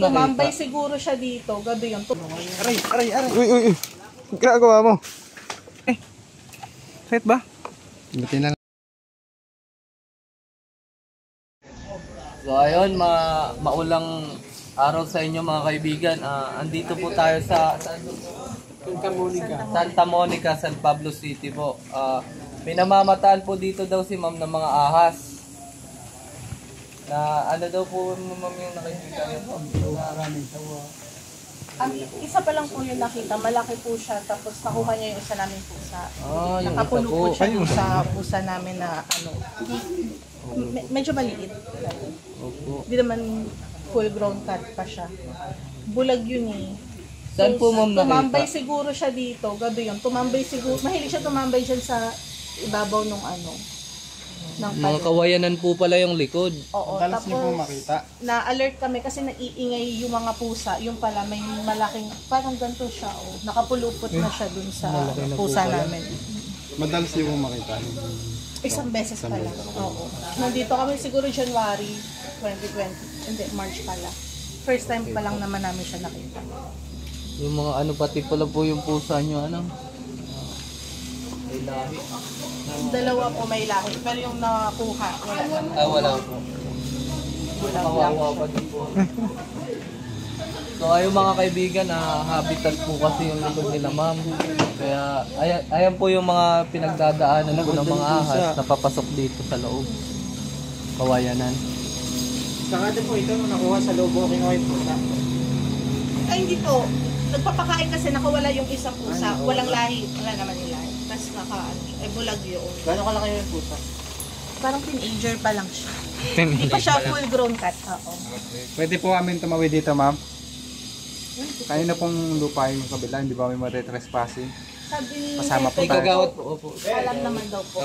Tumambay siguro siya dito, gabi yun. Aray, aray, aray. Uy, uy, uy. Ginagawa mo. Sakit ba? Buti na lang. So ayun, maulang araw sa inyo mga kaibigan. Andito po tayo sa Santa Monica, San Pablo City po. Pinamamataan po dito daw si ma'am ng mga ahas. Na ano daw po ma'am yung nakikita niyo po? Isa pa lang po yung nakita, malaki po siya, tapos nakuha niya yung isa namin pusa. Yung Nakapuno isa po. po siya yung sa pusa namin na ano, medyo maliit. Opo. Hindi naman full grown cat pa siya. Bulag yun eh. Saan po ma'am Tumambay nakita? siguro siya dito, gabi yun. Tumambay siguro, mahilig siya tumambay dyan sa ibabaw nung ano, ng Mga kawayanan po pala yung likod. Oo, Dalas tapos niyo po makita. na-alert kami kasi naiingay yung mga pusa. Yung pala may malaking, parang ganito siya. Oh. Nakapulupot na siya dun sa pusa namin. Madalas niyo po makita. Isang beses pala. Oo. Nandito kami siguro January 2020. Hindi, March pala. First time pa lang naman namin siya nakita. Yung mga ano pati pala po yung pusa nyo ano? May lahi. Dalawa po may lahi. Pero yung nakuha, wala naman. Wala po. Kawawa pa din po. So ayun mga kaibigan, habitat po kasi yung likod nila ma'am. Kaya ayan po yung mga pinagdadaanan po ng mga ahas na papasok dito sa loob. Kawayanan. Saka po ito nung nakuha sa loob walking away po. Ay, hindi po. Nagpapakain kasi nakawala yung isang pusa. Walang lahi. Wala naman yung lahi. Tapos bulag yun. Gano'ng kalaki yung pusa? Parang teenager pa lang siya. Hindi pa siya full grown cat. Oo. Pwede po kami tumawid dito, ma'am. Kayo na pong lupa yung kabila, hindi ba kami matitrespassing? Sabi ni Kasama po Pepe, tayo. Kagawad po. Opo. alam naman daw po.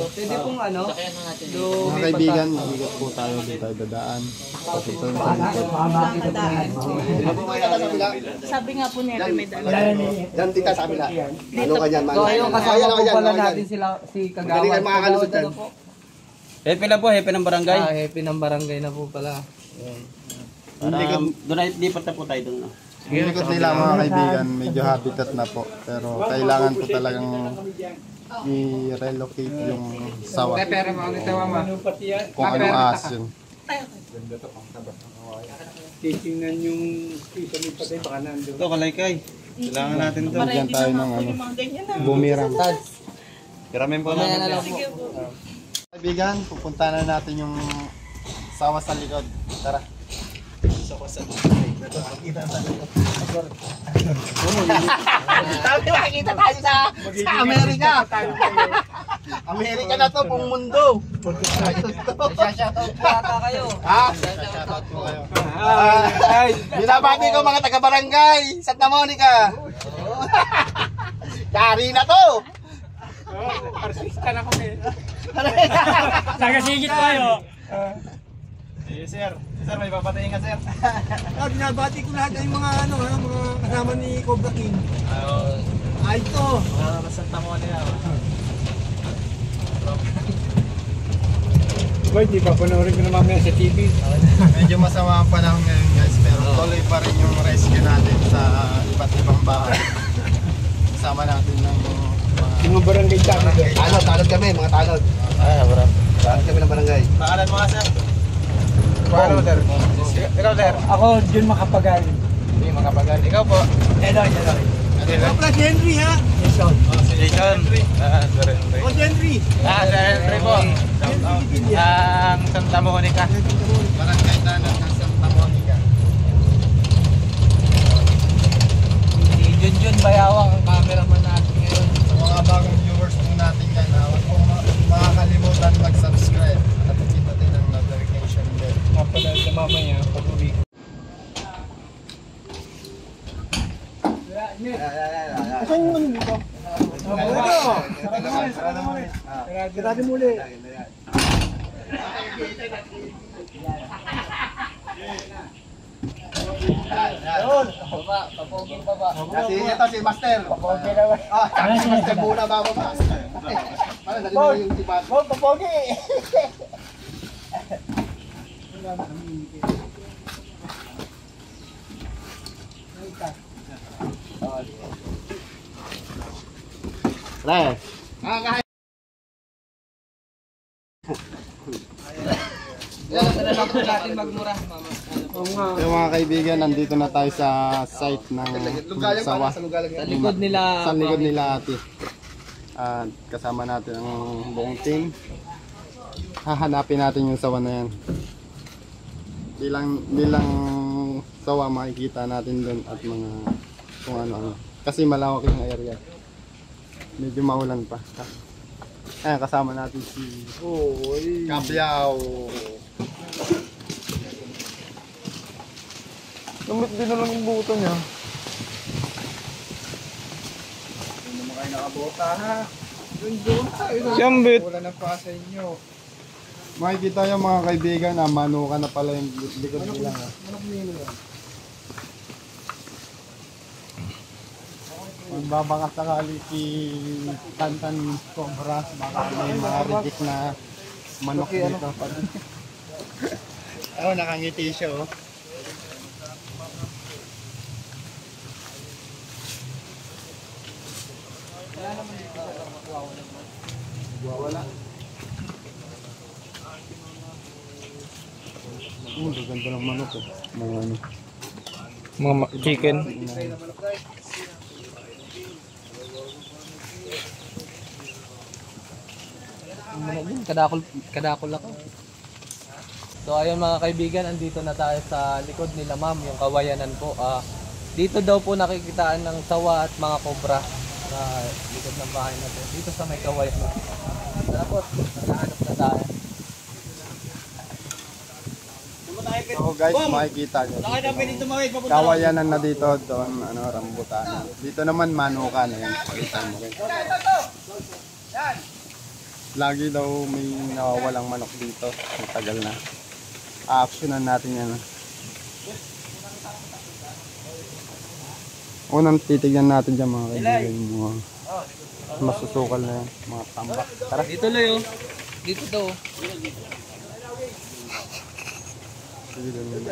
Pwede pong ano? Mga kaibigan, mabigat po tayo dito tayo dadaan. Pati ito yung Kakadaan. Sabi nga po niya, may dala. Diyan tita sa kabila. Ano ka dyan, man? So ayun, kasama po pala natin sila si Kagawad. Galing kayo makakalusot Kagawad, dyan. ano po? Happy na po, happy ng barangay. Happy ng barangay na po pala. Ayun. Doon ay lipat na po tayo doon. No? Yung likod nila mga kaibigan, medyo habitat na po. Pero kailangan po talagang i-relocate yung sawa. Kung anong ahas yun. Titingnan yung isa may patay baka nandun. Ito, kalaykay. Kailangan natin ito. Para Bigyan hindi tayo naman ng po ano, yung mga ganyan na. bumirang. Kiramin po Mamaya na namin. lang po. Kaibigan, pupunta na natin yung sawa sa likod. Tara. Sabi makikita tayo sa Amerika. Amerika na to, buong mundo. Shoutout po ata kayo. Ha? Shoutout po kayo. Binabati ko mga taga-barangay, Santa Monica. Yari na to. Artista na kami. Tagasigit tayo. Yes sir. Sir, may papatayin ka sir. Binabati ko lahat ng mga ano, mga kasama ni Cobra King. Ay ito. Santa Monica. Boy, di pa panoorin ko na mamaya sa TV. Medyo masama pa lang ngayon guys, pero tuloy pa rin yung rescue natin sa iba't ibang bahay. Kasama natin ng Yung mga barangay dami. Talod kami, mga talod. Talod kami ng barangay. Pangalan mo nga sir? Pangalan mo sir? Ikaw sir? Ako, Jun Makapagal. Hindi makapagal. Ikaw po? Eloy. Kapla Henry ha? Jason. Si Jason. Sir Henry. O Henry. Sir Henry po. Ang Santa Monica. Barangay Tanang ng Santa Monica. Si Junjun Bayawang ang cameraman natin ngayon. Sa mga bagong viewers po natin yan, huwag po makakalimutan mag-subscribe at i-hit ng notification bell. Kapala sa mamaya, pag-uwi ko. Saan yung ano dito? Sarado muli. Baba, papoging baba. Ito si Master. Si Master muna bababa. Parang narinig mo yung tibat. Papogi! kita. Pre, Talaga po natin magmura, mama. yung mga kaibigan, nandito na tayo sa site ng Lugalang sawa. pala, sa lugalang yan. Sa likod nila. Sa likod nila ate. At kasama natin ang buong team. Hahanapin natin yung sawa na yan. Bilang sawa makikita natin doon at mga kung ano-ano. Kasi malawak yung area. Medyo maulan pa. Ayan, kasama natin si Kabyao. Lumit din na lang yung buto niya. Hindi naman kayo nakabota ha. Doon tayo. Siyambit. Wala na pa sa inyo. Makikita yung mga kaibigan na manuka na pala yung likod nila. Manok nino yan. Magbabaka sakali si Tantan Cobra, baka may mga reject na manok dito. Oh, nakangiti siya oh. Wala. Ganda ng manok eh. Mga ano. Mga chicken. Kadakol ako. So ayun mga kaibigan, andito na tayo sa likod nila ma'am, yung kawayanan po. Dito daw po nakikitaan ng sawa at mga kobra sa likod ng bahay na to. Dito sa may kawayanan. Tara po, nakahanap na tayo. So guys, makikita nyo. Kawayanan na dito, doon rambutan. Dito naman manuka na yan. Pakita mo guys. Lagi daw may nawawalang manok dito. Matagal na. A-actionan natin yan. Unang titignan natin dyan mga kaibigan. Mga masusukal na yan. Mga tambak. Tara. Dito Leo. Dito daw. Sige doon.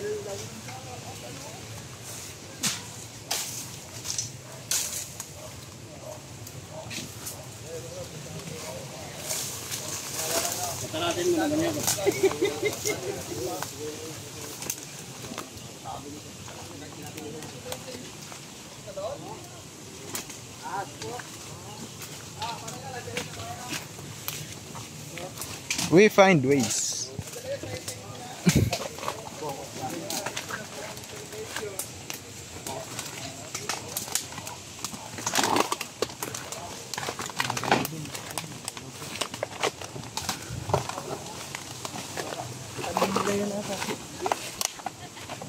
We find ways.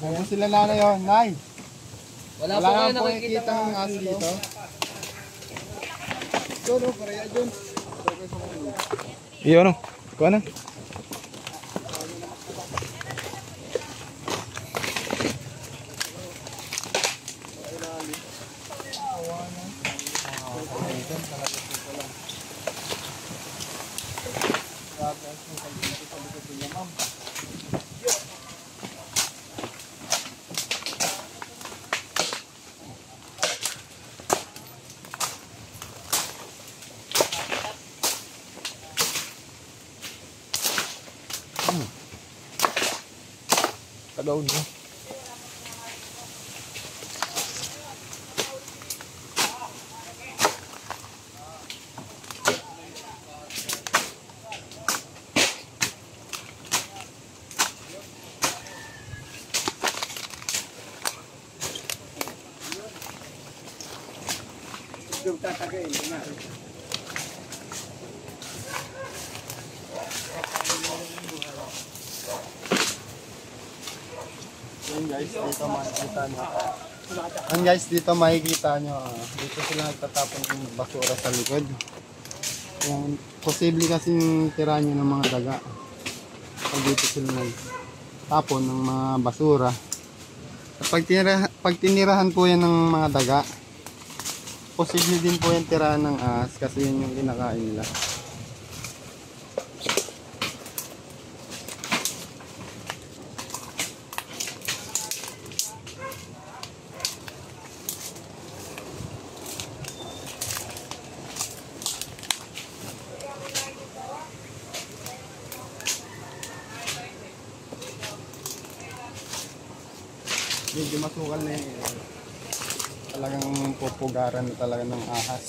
Kung sila nanay yun, Nay. Wala Wala po kayo nang nakikita nakikita ng aso dito. Iyon, kuha na. Tagaw niyo. Yung tatagayin na. Yan guys, dito makikita nyo. Yan guys, dito makikita nyo. Dito sila nagtatapon ng basura sa likod. Yung posible kasing tira nyo ng mga daga. Pag dito sila nagtapon ng mga basura. At pag tinirahan po yan ng mga daga, posible din po yan tirahan ng ahas kasi yun yung kinakain nila. medyo masukal na yun. Talagang pupugaran na talaga ng ahas.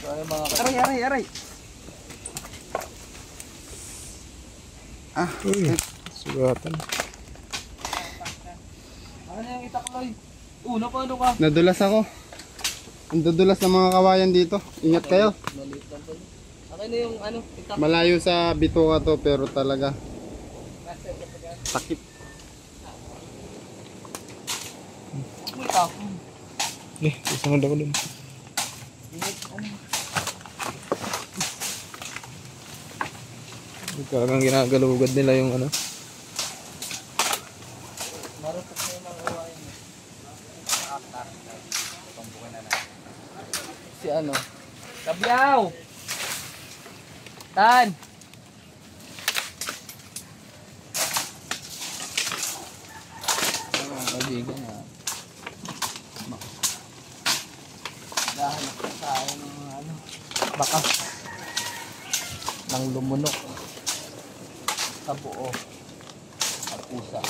So ayun mga Aray! Ah, Uy, sugatan. ano yung itakloy? Una pa ano ka? nadulas ako. Ang dudulas ng mga kawayan dito. Ingat kayo. Maliit lang pa. Akin na yung ano, itak. Malayo sa bituka to pero talaga sakit. Uy, tapon. Isunod ako dun. Talagang ginagalugad nila yung ano. Marupok na yung mga kawain. Si ano? Kabyaw! Tan! Mga kaibigan na. Dahanap ko sa akin ng ano. Bakas. Nang lumunok. Sa buo. At pusa.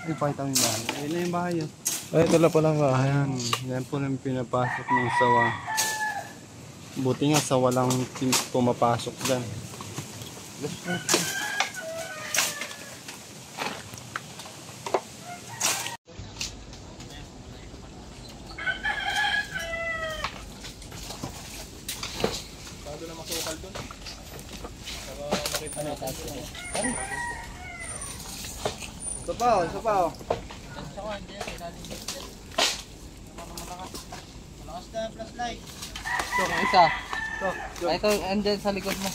Ipakita mo yung bahay. Ayun na yung bahay yun. Ay, dala pa lang bahay. Ayan, yan po yung pinapasok ng sawa. Buti nga sawa lang pumapasok dyan. Isa pa oh. Ito, ang isa. Ito, andyan sa likod mo.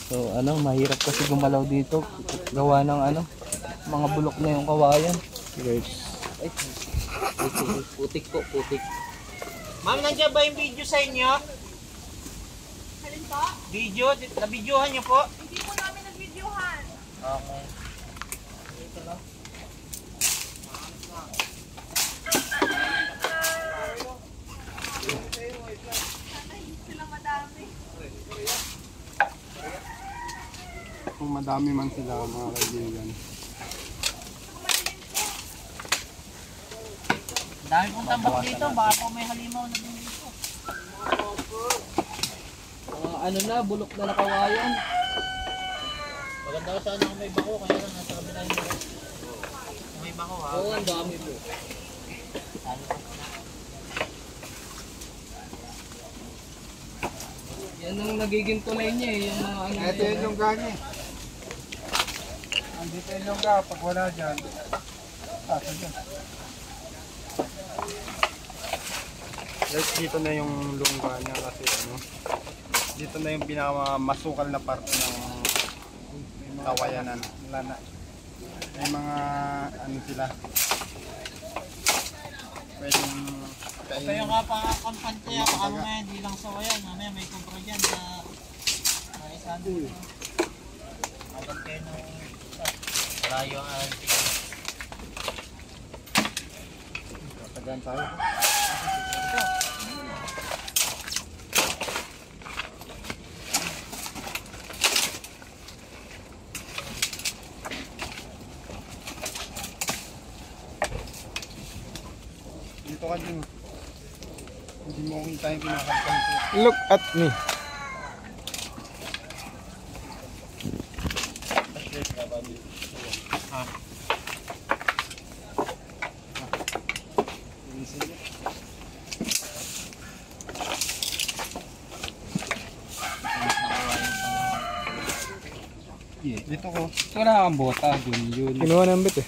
So, ano, mahirap kasi gumalaw dito. Gawa ng ano, mga bulok na yung kawayan. Guys. Ay, putik po, putik. Ma'am, nandiyan ba yung video sa inyo? Alin po? Video? Na-videohan niyo po? Hindi po namin nag-videohan. Okay. Kung madami man sila mga kaibigan. Dami pong tambak dito, baka po may halimaw na din dito. Ano na, bulok na nakawayan. Maganda ko sana kung may bako, kaya lang nasa kabila yung bako. Kung may bako ha. Oo, ang dami po. Yan ang nagiging tulay niya eh, yung mga ano. Ito yung lungga niya. Andito yung lungga, pag wala dyan. Dyan. Guys, dito na yung lungga niya kasi ano. Dito na yung pinakamasukal na parte ng kawayanan. Wala na. May mga ano sila. Pwedeng kainin. Kaya nga pa kampante ya, baka mamaya hindi lang sa wayan, mamaya may kumpra dyan sa isang agad kayo nung malayo ang ating. Tagaan tayo. Dito ka din. Hindi mo kita yung kinakalpan ko. Look at me. Dito ko. Wala kang bota, yun. Kinuha ng bit eh.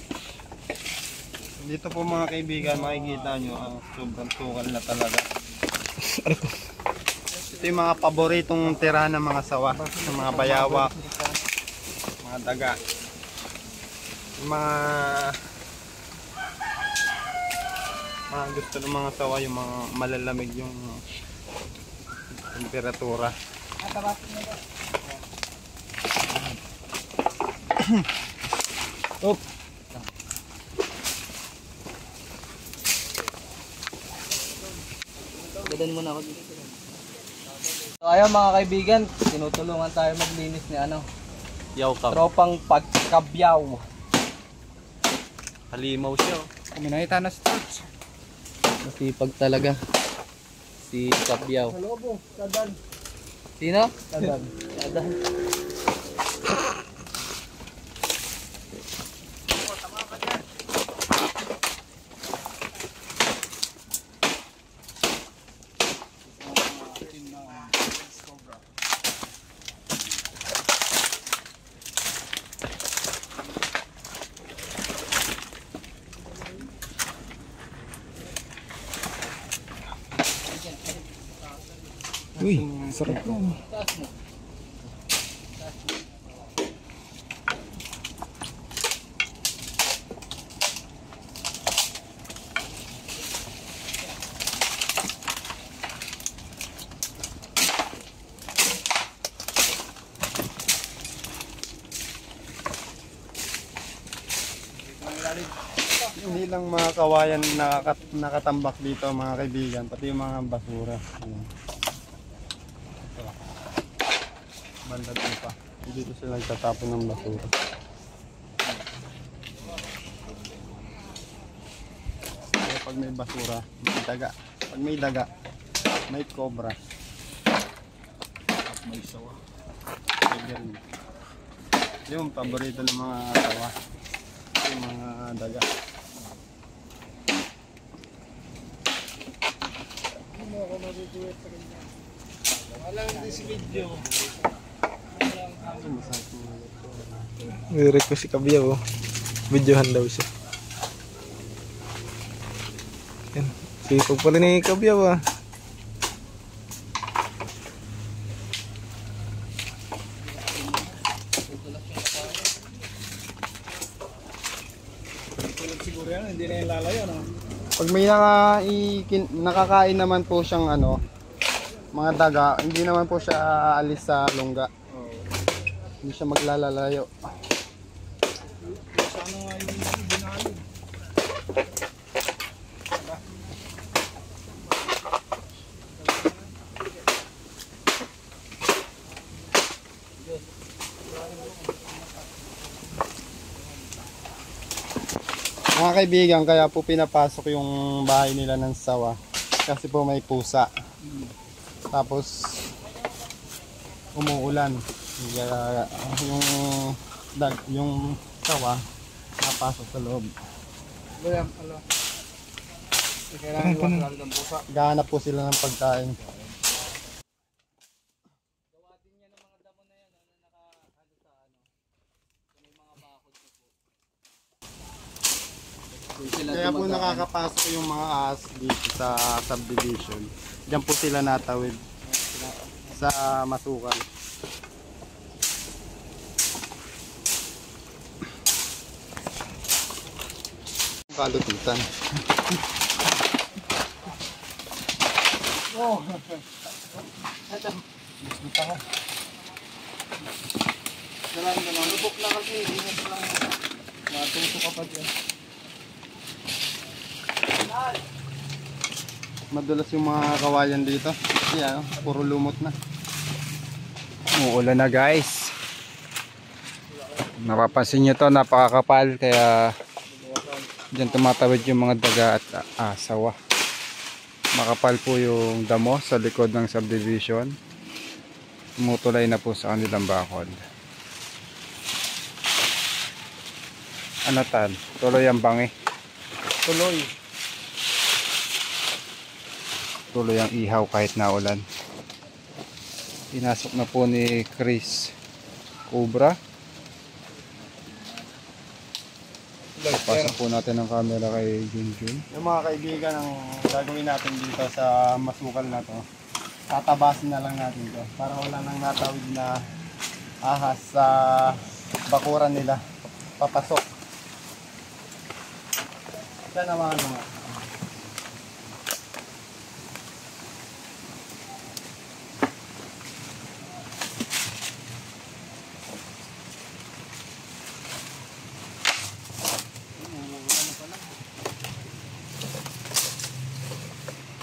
Dito po mga kaibigan, makikita nyo ang sobrang tukal na talaga. Ito yung mga paboritong tira ng mga sawa, ng mga bayawak, mga daga. Yung mga gusto ng mga sawa, yung mga malalamig yung temperatura. Op. Gadan muna ako dito. So ayun mga kaibigan, tinutulungan tayo maglinis ni ano, Yaw ka. tropang pagkabyaw. Halimaw siya. Kuminahita na stretch. Masipag talaga si Kabyaw. Lobo, kadan. Sino? Kadan. Kadan. Uy, sarap na. Hindi lang mga kawayan nakatambak dito mga kaibigan, pati yung mga basura. Ayan. Ito. Banda din pa. Dito sila nagtatapon ng basura. Kaya pag may basura, may daga. Pag may daga, may cobra. At may sawa. Yung paborito ng mga sawa. Yung mga daga. Nire-request si Kabyaw, oh. Videohan daw siya. Yan. Sipag pala ni Kabyaw, ah. Siguro yan, hindi na yung lalayo, no? Pag may nakakain naman po siyang ano, mga daga, hindi naman po siya aalis sa lungga. Hindi siya maglalalayo. Sana nga yung binalo. Mga kaibigan, kaya po pinapasok yung bahay nila ng sawa. Kasi po may pusa. Tapos umuulan. Kaya yung sawa napasok sa loob. Kaya, ala. Kailangan iwas lalo ng pusa. Gahanap po sila ng pagkain. Kaya po nakakapasok yung mga ahas dito sa subdivision. Diyan po sila natawid sa masukal. Kalutitan. Oh. Kailangan naman. Lubok na kasi. Ingat lang. Matuto ka pa dyan. Madulas yung mga kawayan dito. Yan, puro lumot na. Uulan na guys. Napapansin nyo to, napakakapal kaya dyan tumatawid yung mga daga at asawa. Makapal po yung damo sa likod ng subdivision. Tumutulay na po sa kanilang bakod. Ano tal? Tuloy ang bangi. Tuloy. Tuloy ang ihaw kahit naulan. Pinasok na po ni Chris Cobra. Pasok po natin ang camera kay Junjun. Yung mga kaibigan, ang gagawin natin dito sa masukal na to, tatabasin na lang natin to para wala nang natawid na ahas sa bakuran nila papasok. Yan naman mga.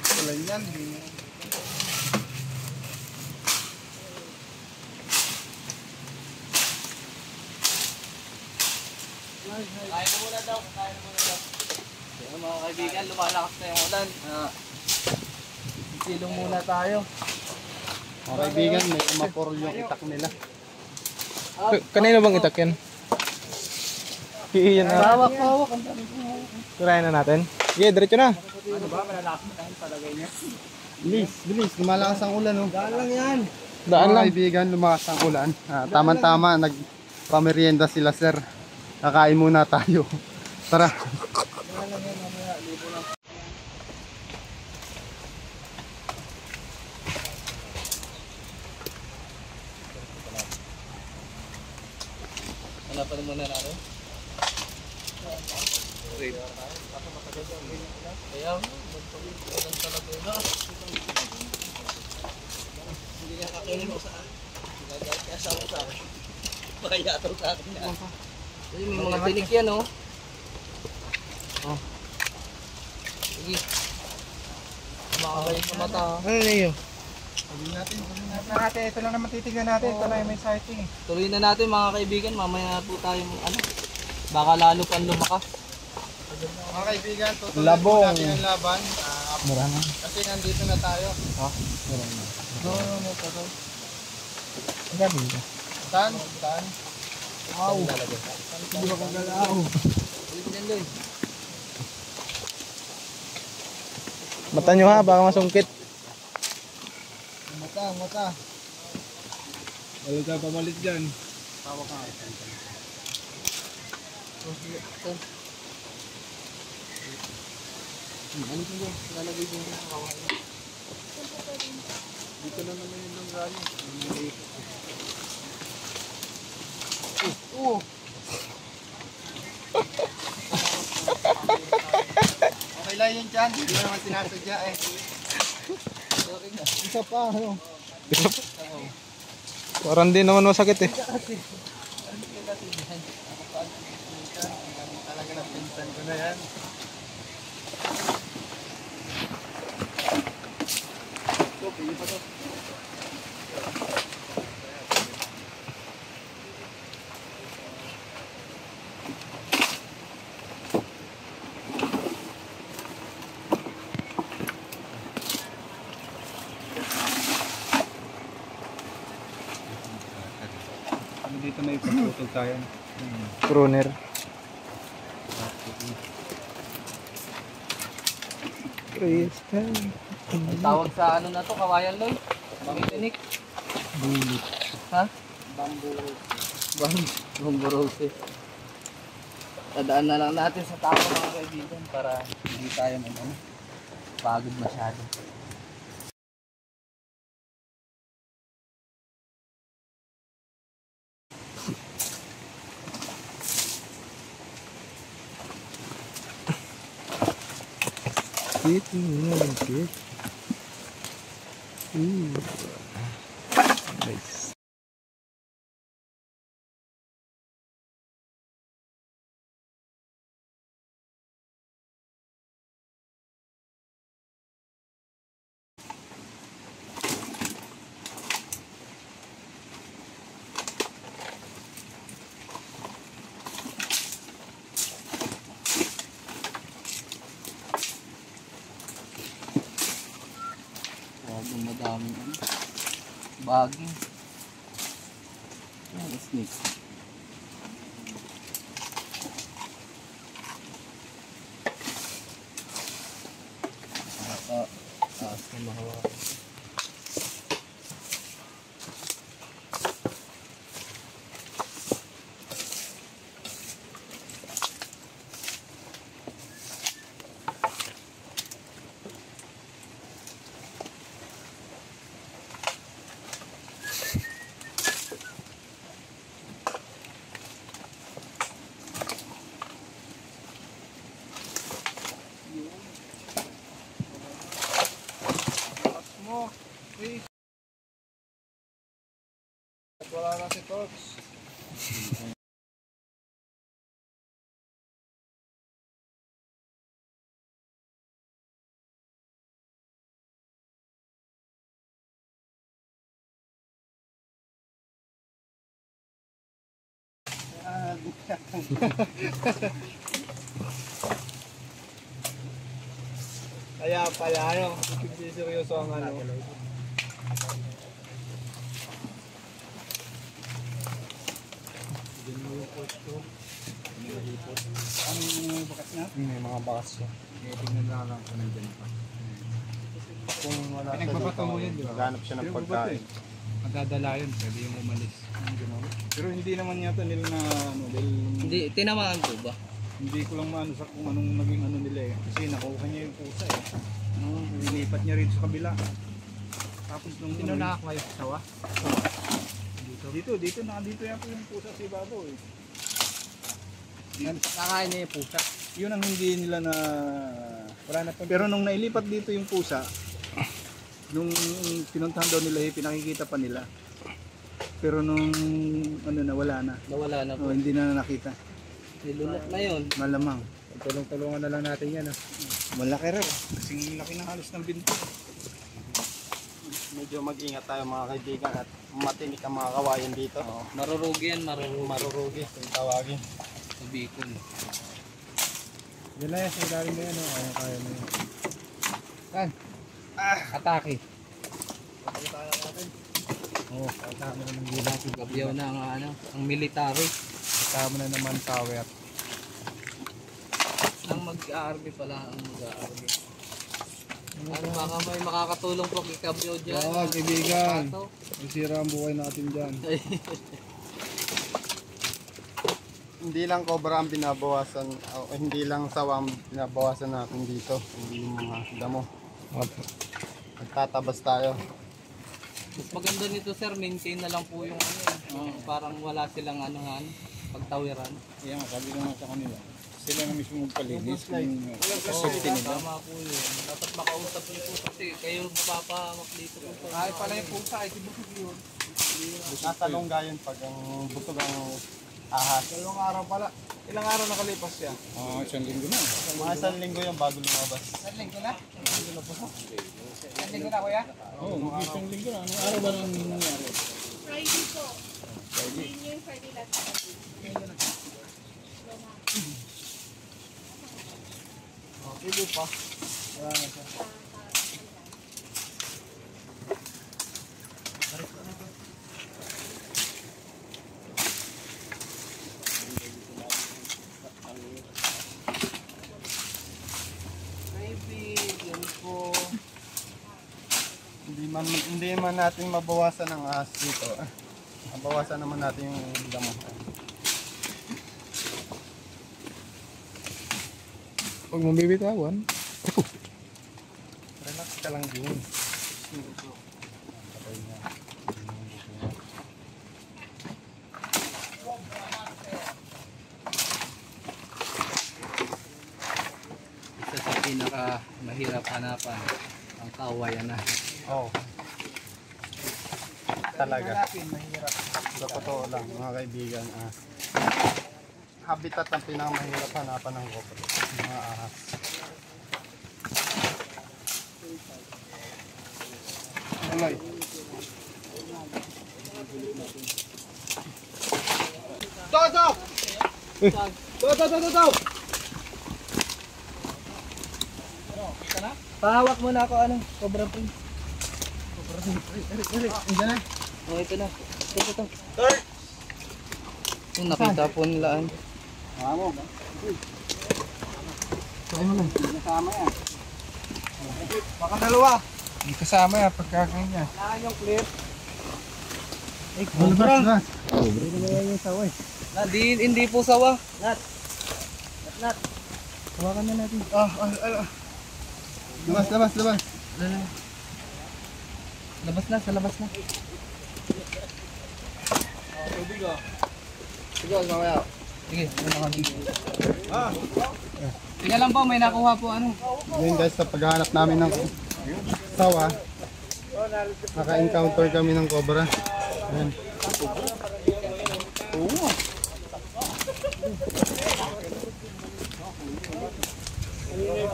Tulad yan. Kain na muna daw. Kaya mga kaibigan, lumalakas na yung ulan. Silong muna tayo. Mga kaibigan, may umapurol yung itak nila. Kanina bang itak yan? Iiyan na. Hawak. Turayan na natin. Sige, diretso na. Bilis. Lumalakas ang ulan. Oh. Daan lang yan. Daan Mga lang. kaibigan, lumakas ang ulan. Tama-tama, nagpamerienda sila sir. Kakain muna tayo. Tara. Hanapan muna natin. Kaya magpapagod talaga na. Hindi ka kakainin mo saan. Kaya sa akin. Makayatong sa akin yan. May mga tinik yan, oh. Sige. Makakain sa mata. Ano na yun? Ito lang naman titignan natin. Ito na yung may sighting eh. Tuloy na natin mga kaibigan. Mamaya po tayo baka lalo pang lumakas. Mga kaibigan, tutuloy Labong. natin ang laban. Marami. Kasi nandito na tayo. Ang gabi ka. Saan? Hindi ba kong galaw? Mata nyo ha, baka masungkit. Mata. Wala ka pamalit dyan. Tawag ka. Dito na naman yung langgaling. Okay lang yun dyan. Hindi naman sinasadya eh. Isa pa. Ano? Parang di naman masakit eh. Talaga ng pinsan ko na yan. Dito may pagputol tayo. Pruner. Ang tawag sa ano na to, kawayan loy? Tinik? Bulit. Ha? Bamboo roses. Tadaan na lang natin sa tao mga kaibigan para hindi tayo pagod masyado. Dito na lang kit. Nice. Madaming baging. Snake. Taas na mahawakan. Wala na si Torx. Kaya pala, ano, seryoso ang ano. May mga bakas siya. Tingnan na lang kung nandiyan pa. Kung wala siya Pinagbabato mo dito, yun, di ba? maghanap siya ng pagkain. Magdadala yun, pwede yung umalis. Pero hindi naman yata nila na ano, dahil Hindi, tinamaan po ba? hindi ko lang maano sa kung anong naging ano nila eh. Kasi nakuha niya yung pusa eh. Nilipat niya rin sa kabila. Tapos nung Sino nakakuha yung sawa? dito nakandito yata yung pusa si Babo eh. Nakain niya yung pusa. Yun ang hindi nila na wala na pa. Pero nung nailipat dito yung pusa, nung pinuntahan daw nila, pinakikita pa nila. Pero nung ano na wala na. Nawala na po. Hindi na nakita. Nilunok na yun. Malamang. Tulong-tulungan na lang natin yan. Malaki rin. Kasing laki na halos ng binto. Medyo mag-ingat tayo mga kaibigan at matinik ang mga kawayan dito. Marurugi yan, marurugi. Marurugi kung tawagin. Sa Bicol. Yan na yan, sa ilalim na yan. Kaya na yan. Atake. Oo, kasama na ng gila. Gabyaw na ang military. Kasama na naman tower. Ang mag-aarmy pala, ang mag-aarmy. Ano baka may makakatulong po kay Kabyo dyan. Oo, kaibigan. Pato. Masira ang buhay natin dyan. Hindi lang cobra ang binabawasan, hindi lang sawa ang binabawasan natin dito, hindi yung mga damo. Nagtatabas tayo. Mas maganda nito sir, maintain na lang po yung parang wala silang anuhan, pagtawiran. Kaya nga, sabi ko nga sa kanila. Sila na mismo magpalinis kung safety nila. Tama po yun. Dapat makausap niyo po kasi kayo mapapamak dito po. Ay pala yung pusa, ay tibusog yun. Nasa longga yun pag ang busog ang ahas. Dalawang araw pala. Ilang araw nakalipas siya? Isang linggo na. Mga isang linggo yung bago lumabas. Saan linggo na? Saan linggo na kuya? Oo, isang linggo na. Anong araw ba nang nangyari? Friday po. Friday. Yun yung Friday last Ibo pa. Hindi man natin mabawasan ang ahas dito. Mabawasan naman natin yung damo. Huwag mong bibitawan. Relax ka lang din. Isa sa pinaka mahirap hanapan, ang kawayan na. Oo. Talaga. Sa totoo lang, mga kaibigan, habitat ang pinakamahirap hanapan ng cobra. Mga ahas. Alay. Toto! Toto! Pahawak mo na ako Cobra Prince. Diyan na. Oh, ito na. Ito. Yung nakita po nila Baka dalawa. Hindi kasama yan pagkakain niya. Kailangan yung clip. Cobra! Hindi po sawa. Hawakan na natin. Labas! Labas na, sa labas na. Sige, mamaya. Sige, ano kami. Tingnan lang po, may nakuha po Ngayon guys, sa paghahanap namin ng sawa, Naka-encounter kami ng cobra. Ayan. Oo.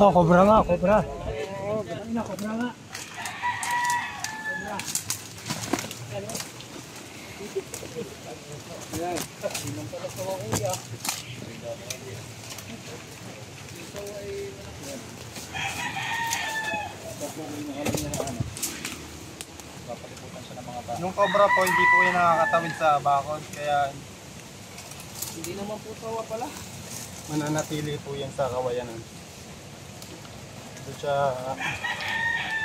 Oh, cobra nga, cobra. Cobra nga. Yung cobra po, hindi po yung nakakatawid sa bakod. Kaya Hindi naman po sawa pala. mananatili po yan sa kawayanan. Doon siya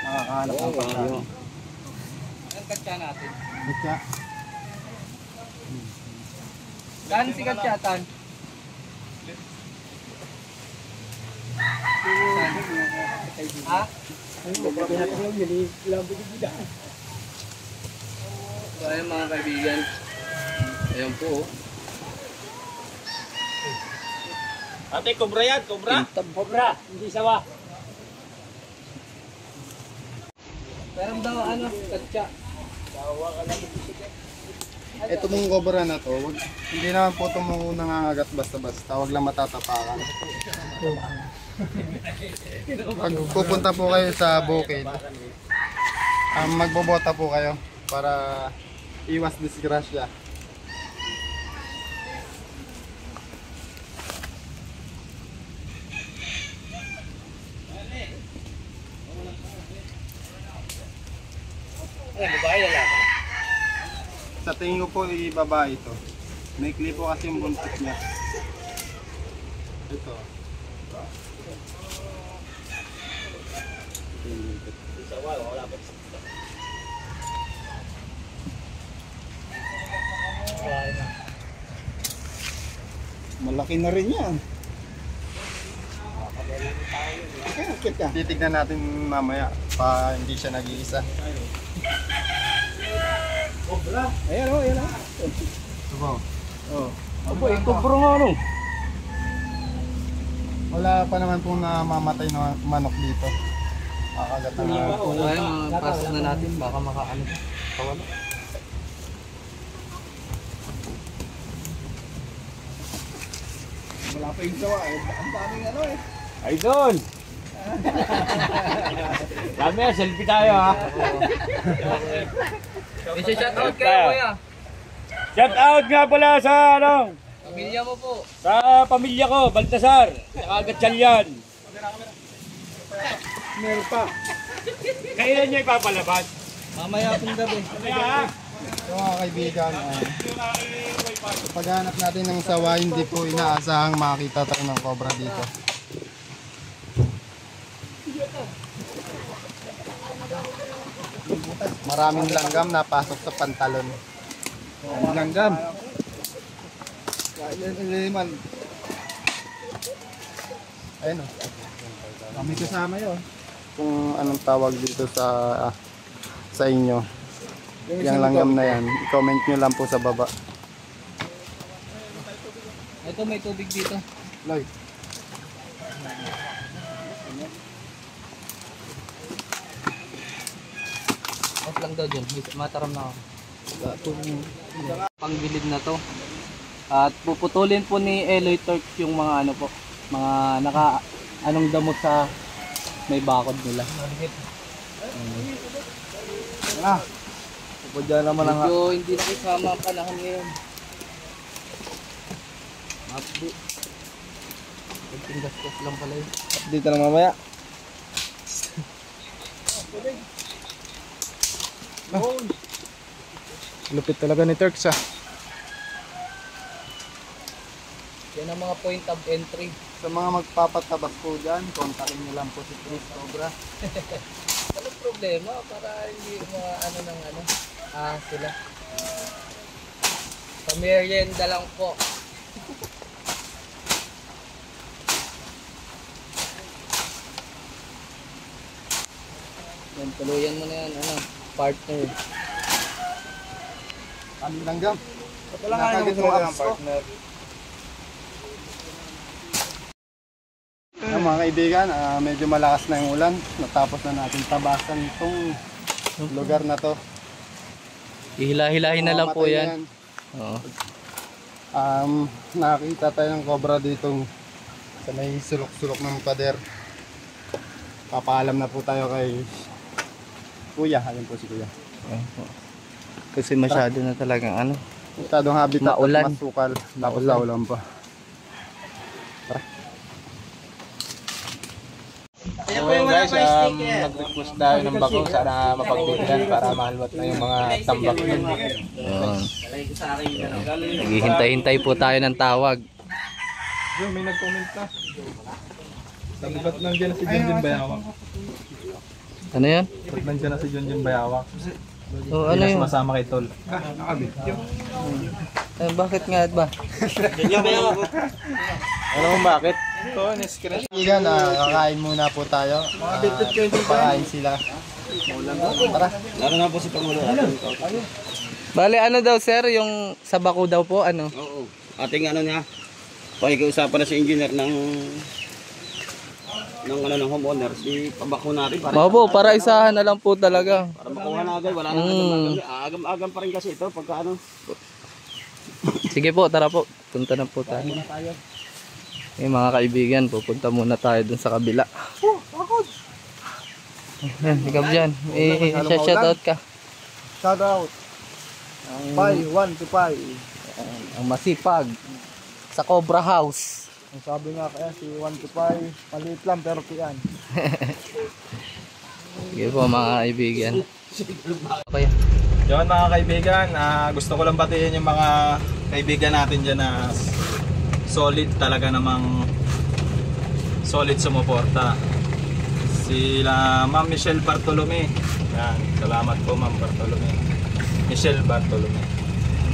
nakakahanap ng pagkain. Ang katsa natin. Kaya, Saan si katsatan? Ha? So ayun mga kaibigan. Ayan po. Ate, kobra yan, kobra. Cobra, hindi sawa. Meron daw ano, katsa. ito mong cobra na to, hindi naman po ito mong nangangagat basta-basta. Huwag lang matatapakan. Pag pupunta po kayo sa bukid, magbobota po kayo para iwas disgrasya. Babae lalaki. Sa tingin ko po, ibaba ito. May clip po kasi yung buntot niya. Ito. Malaki na rin yan. Titignan natin mamaya pa hindi siya nag-iisa. Ayan o, ayan o. Ito po. Abo, cobra nga ano. Wala pa naman pong namamatay na manok dito. Kakagat na nga. Ayun, pasok na natin. Baka makaano. Kawala. Wala pa yung sawa eh. Ang daming ano eh. Idol! Dami yan, selfie tayo ha. I-shout out kayo kuya. Shout out nga pala sa ano, Pamilya mo po. sa pamilya ko, Baltasar, Nakagatsalyan. Meron pa. Kailan niya ipapalabas? Mamaya pong gabi. Kaya So mga kaibigan, sa paghanap natin ng sawa, hindi po inaasahang makita tayo ng cobra dito. Maraming langgam na pasok sa pantalon. Langgam. Ayun o. Kami kasama yun. Kung anong tawag dito sa inyo. Yung langgam na yan, i-comment nyo lang po sa baba. Ito may tubig dito. Lloyd. Off lang daw dyan. Mataram na ako. Panggilid na to. At puputulin po ni Eloy Turk yung mga ano po. Mga anong damot sa may bakod nila. Pupudya naman ang... Medyo hindi na kasama ang panahon ngayon. Mabdi. Pagtinggas-gas lang pala yun. Dito na mamaya. Lupit talaga ni Turks ah. Yan ang mga point of entry. Sa mga magpapatabas po dyan, kontakin nyo lang po si Chris Cobra. Anong problema? Para hindi mga ano ng ano. Sila. Pamerienda lang po. Yan, tuluyan mo na yan. Ano? Partner. Kami langgam. Ito lang nga yung partner. Mga kaibigan, medyo malakas na yung ulan. Natapos na natin tabasan itong lugar na to. Ihila-hilahin na lang po Mamamatay yan. Oo. Nakakita tayo ng cobra dito sa may sulok-sulok ng pader. Papaalam na po tayo kay Kuya. Ayun po si Kuya. Kasi masyado na talagang ano. Masyadong habitat Maulan. at masukal. Naulan pa. So yun guys, nag-request tayo ng bako. Sana mapagbigyan para mahalwat na yung mga tambak dun. Yun. Naghihintay-hintay po tayo ng tawag. Yung may nag-comment na. Sabi ba't nandiyan na si Junjun Bayawak? Ano yan? Ba't nandiyan na si Junjun Bayawak? Oh, ano yun? Sumasama kay Tol. Bakit nga ba? Alam mo bakit? Kaibigan, kakain muna po tayo. Pakain sila. Tara. Laro na po si Pangulo. Bale, ano daw sir? Yung sa bako daw po, ano? Oo. Ating ano niya, pakikiusapan na si engineer ng homeowner, si pabako natin para Opo, para isahan na lang po talaga. para makuha na agad, wala nang agam-agam pa rin kasi ito pagka ano. Sige po, tara po. Punta na po tayo. Eh mga kaibigan, pupunta muna tayo dun sa kabila. Yan, ikaw dyan. Shoutout ka. Shout out. Pai, 1 to Pai. Ang masipag sa Cobra House. Ang sabi nga kaya si 1 to Pai, maliit lang pero tiyan. Sige po mga kaibigan. Okay. Yun mga kaibigan, gusto ko lang batiin yung mga kaibigan natin dyan na solid talaga namang solid sumuporta. Sila Ma'am Michelle Bartolome. Yan, salamat po Ma'am Bartolome. Michelle Bartolome.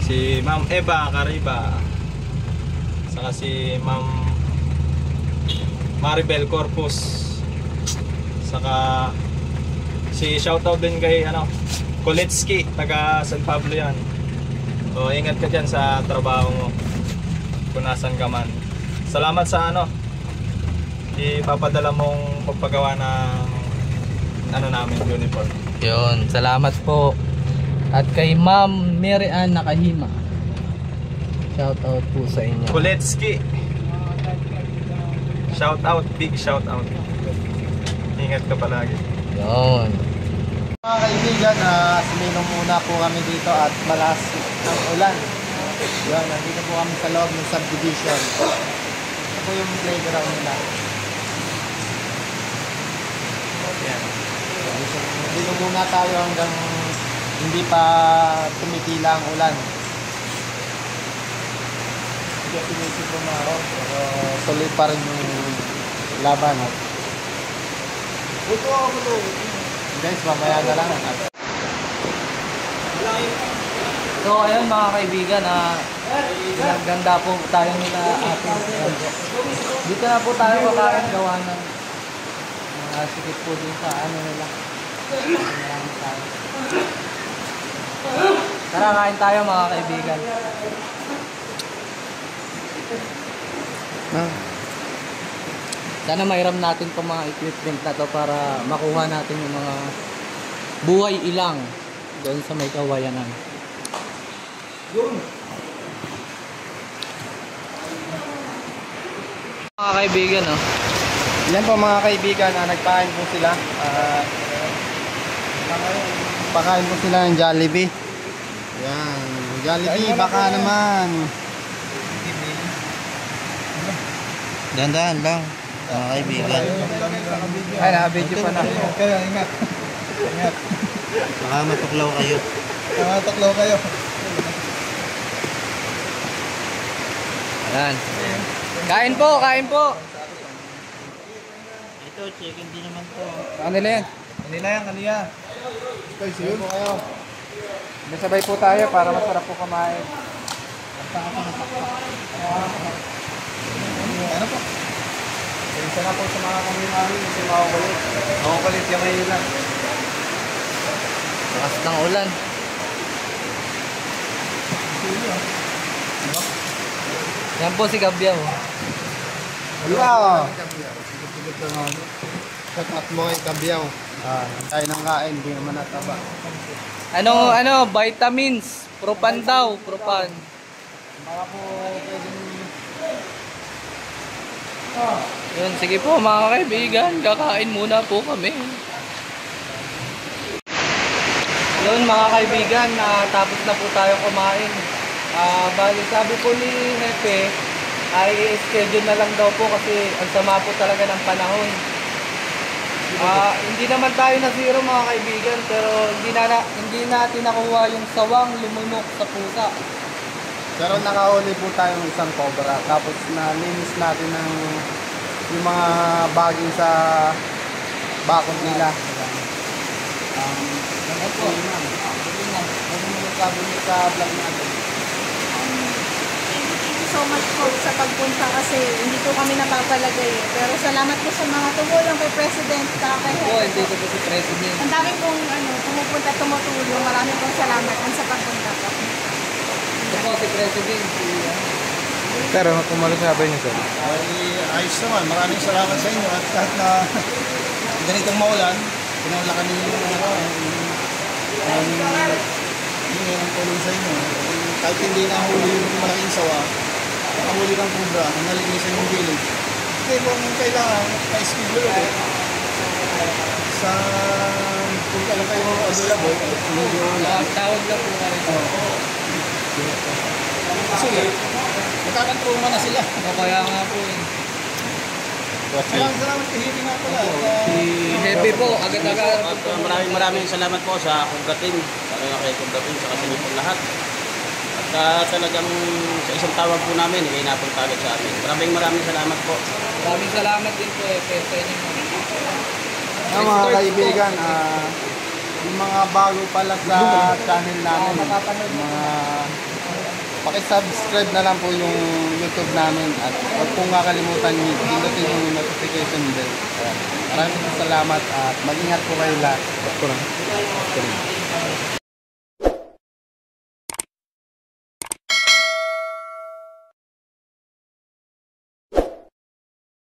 Si Ma'am Eva Cariba. Saka si Ma'am Maribel Corpus. Saka si shoutout din kay Koletsky, taga San Pablo yan. So ingat ka dyan sa trabaho mo kung nasan ka man. Salamat sa ipapadala mong pagpagawa ng namin uniform. Yun, salamat po. At kay Ma'am Mary Ann Nakahima. Shoutout po sa inyo. Koletsky. Shoutout, big shoutout. Ingat ka palagi. Yun. Mga kaibigan, sumilong muna po kami dito at malakas ang ulan. Yan, nandito po kami sa loob ng subdivision. Ito po yung playground nila. Yan. Dito muna tayo hanggang hindi pa tumitila ang ulan. Hindi pinisip po na ako, pero tuloy pa rin yung laban. Guys, mamaya na lang. So ayun mga kaibigan, ganda po tayo nila ating dito na po tayo kakain gawa ng sikip po din sa nila. Tara, kain tayo mga kaibigan. Sana mairam natin itong mga equipment na to para makuha natin yung mga buhay ilang doon sa may kawayanan. Mga kaibigan, Yan po mga kaibigan, nagpain po sila. Pakain po sila ng Jollibee. Yan, Jollibee, baka naman. Dandahan lang, mga kaibigan. ay na-video pa na. Kaya ingat. Ingat. Baka matuklaw kayo. Taklaw kayo. Ayan. Kain po, kain po. Ito, chicken din naman to. Kanila yan. Kanina yan, kanina. Guys, yun po kayo. Sabay po tayo para masarap po kumain. Ano po? Isa na po sa mga kami-kami, si makakulit. Makakulit yung ngayon lang. Lakas ng ulan. Yan po si Gabyaw. Yeah. Sa tatlo kay Kabyaw. Kain ng kain, hindi naman nataba. Ano, vitamins. Propan daw, propan. Baka po pwedeng... Yun, sige po mga kaibigan, kakain muna po kami. Yun mga kaibigan, tapos na po tayo kumain. Bali, sabi po ni Hepe, ay schedule na lang daw po kasi ang sama po talaga ng panahon. Hindi naman tayo na zero mga kaibigan, pero hindi natin nakuha yung sawang lumunok sa pusa. Pero nakahuli po tayong isang cobra. Tapos nalinis natin ng yung mga baging sa bakod nila. Ano po? Ano mo sabi niyo sa vlog natin? Thank you so much po sa pagpunta kasi hindi po kami napapalagay eh. Pero salamat po sa mga tumulong kay President at kay Po, Hepe hindi po. ko po si President. Ang dami pong pumupunta, tumutulong. Marami pong salamat sa pagpunta po. Ito po si President. Pero kung masasabi niyo sir. Ay, ayos naman. Maraming salamat sa inyo at kahit na ganitong maulan, pinawalakan ninyo yung tulong sa inyo. Kahit hindi nahuli yung malaking sawa, nakahuli kang kubra, nalinisan yung village. Kasi kung kailangan, na-schedule ulit sa kung kailan kayo available, medyo Tawag lang po kayo. kasi magkakantroma na sila. O kaya nga po eh. Salamat kay Hippie nga pala. Si Hepe po, agad-agad. At maraming salamat po sa Cobra Team, sa kay Cobra Team, sa kasi po lahat. At talagang sa isang tawag po namin, hindi na pong tawag sa amin. Maraming salamat po. Maraming salamat din po Hepe sa inyo. Mga kaibigan, yung mga bago pala sa channel namin, mga paki-subscribe na lang po yung YouTube namin at huwag pong kakalimutan pindutin yung notification bell. Maraming salamat at mag-ingat po kayo lahat.